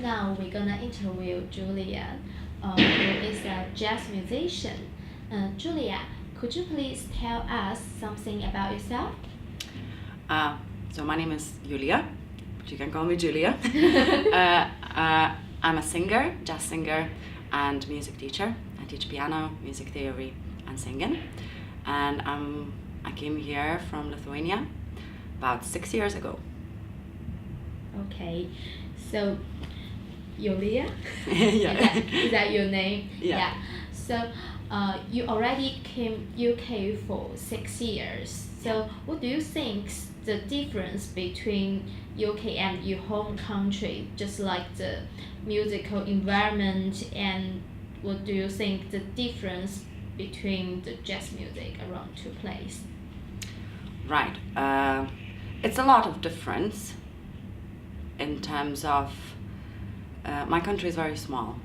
Now we're gonna interview Julia, who is a jazz musician. Julia, could you please tell us something about yourself? So my name is Julija, but you can call me Julia. I'm a singer, jazz singer, and music teacher. I teach piano, music theory, and singing. And I came here from Lithuania about 6 years ago. Okay, so Julia, Yeah. is that your name? Yeah. So you already came UK for 6 years. So what do you think the difference between UK and your home country, just like the musical environment, and what do you think the difference between the jazz music around two places? Right. It's a lot of difference in terms of my country is very small.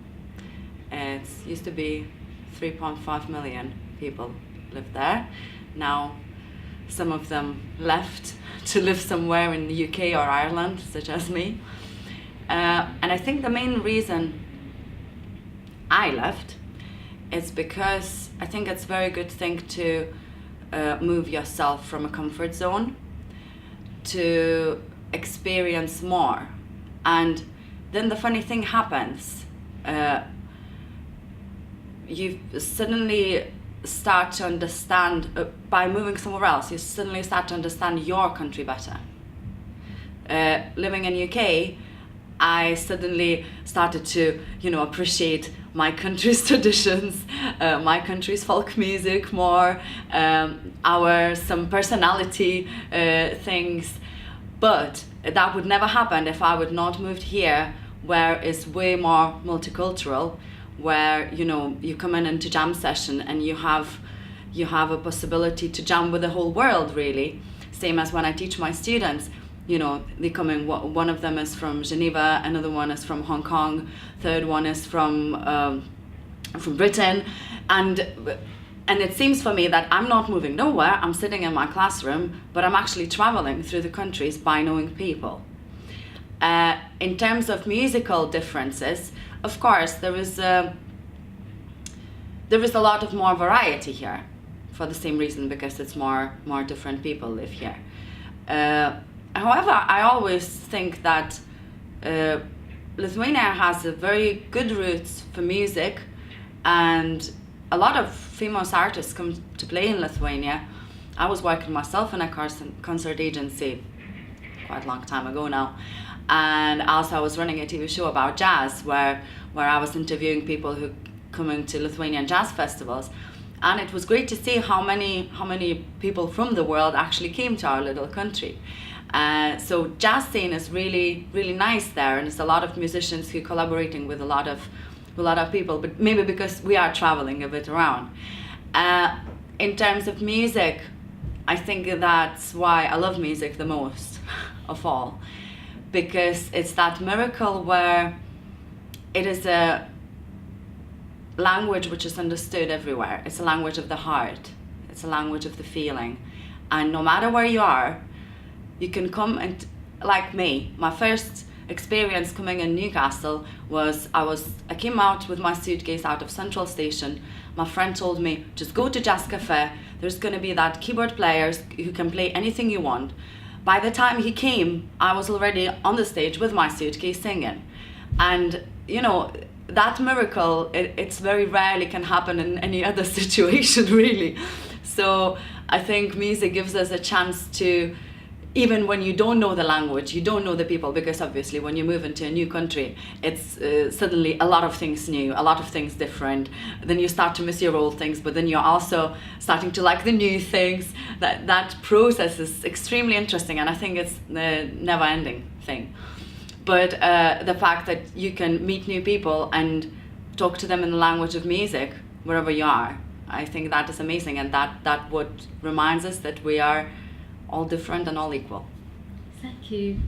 It used to be 3.5 million people lived there. Now some of them left to live somewhere in the UK or Ireland, such as me. And I think the main reason I left is because I think it's a very good thing to move yourself from a comfort zone to experience more. And then the funny thing happens. You suddenly start to understand, by moving somewhere else, you suddenly start to understand your country better. Living in UK, I suddenly started to, appreciate my country's traditions, my country's folk music more, some personality things. But that would never happen if I would not moved here, where it's way more multicultural, where you come in into jam session and you have a possibility to jam with the whole world, really. Same as when I teach my students, they come in, one of them is from Geneva, another one is from Hong Kong, third one is from Britain, and it seems for me that I'm not moving nowhere. I'm sitting in my classroom, but I'm actually traveling through the countries by knowing people. In terms of musical differences, of course, there is a lot of more variety here, for the same reason, because it's more different people live here. However, I always think that Lithuania has a very good roots for music, and a lot of famous artists come to play in Lithuania. I was working myself in a concert agency quite a long time ago now, and also I was running a TV show about jazz where I was interviewing people who come into Lithuanian jazz festivals, and it was great to see how many people from the world actually came to our little country. So jazz scene is really, really nice there, and there's a lot of musicians who are collaborating with a lot of people, but maybe because we are traveling a bit around. In terms of music, I think that's why I love music the most of all, because it's that miracle where it is a language which is understood everywhere. It's a language of the heart. It's a language of the feeling. And no matter where you are, you can come and, like me, my first experience coming in Newcastle was I came out with my suitcase out of Central Station. My friend told me, just go to Jazz Cafe. There's going to be that keyboard players who can play anything you want. By the time he came, I was already on the stage with my suitcase singing. And, that miracle, it's very rarely can happen in any other situation, really. So I think music gives us a chance to, even when you don't know the language, you don't know the people, because obviously when you move into a new country, it's suddenly a lot of things new, a lot of things different. Then you start to miss your old things, but then you're also starting to like the new things. That process is extremely interesting, and I think it's a never-ending thing. But the fact that you can meet new people and talk to them in the language of music wherever you are, I think that is amazing, and that what reminds us that we are all different and all equal. Thank you.